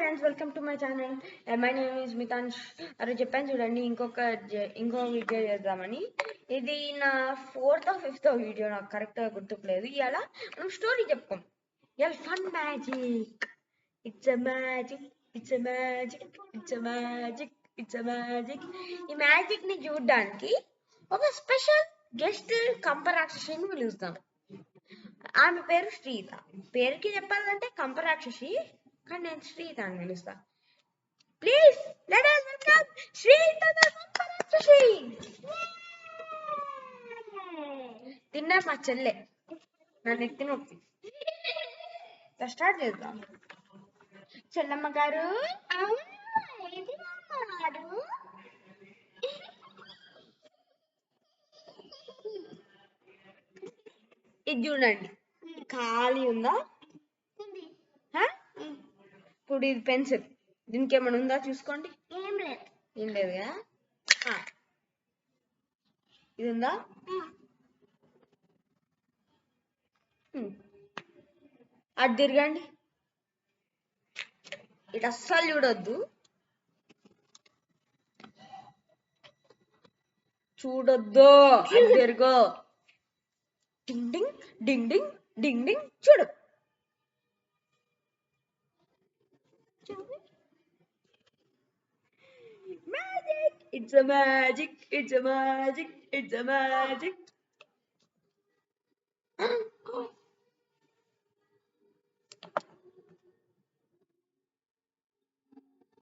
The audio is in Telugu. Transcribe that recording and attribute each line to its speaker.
Speaker 1: Friends, welcome to my channel. My name is Mitansh. అరే చెప్పాను చూడండి, ఇంకో వీడియో చేద్దామని. ఇది నా 4th or 5th వీడియో, నాకు కరెక్ట్గా గుర్తుకులేదు. ఇలా మనం స్టోరీ చెప్పుకోం. ఇలా fun magic, it's a magic, it's a magic, it's a magic, it's a magic. ఈ మ్యాజిక్ ని చూడడానికి ఒక స్పెషల్ గెస్ట్ కంపరాక్షసిని పిలుస్తాం. ఆమె పేరు శ్రీత. పేరుకి చెప్పాలంటే కంపరాక్షసి, కానీ నేను శ్రీత అని పిలుస్తా. Please let us welcome Shrita the కంపరాక్షసి. తిన్నా మా చెల్లె, నన్ను ఎత్తి నొప్పి. స్టార్ట్ చేద్దాం. చెల్లమ్మ గారు, ఇది చూడండి, ఖాళీ ఉందా? ఇప్పుడు ఇది పెన్సిల్, దీనికి ఏమైనా ఉందా చూసుకోండి. ఏం లేదు కదా. ఇది ఉందా? అది తిరగండి. ఇటు అస్సలు చూడొద్దు, చూడొద్దు. అది తిరుగు. డింగ్ డింగ్ డింగ్ డింగ్ డింగ్ డింగ్. చూడు. Magic! It's a magic! It's a magic! It's a magic!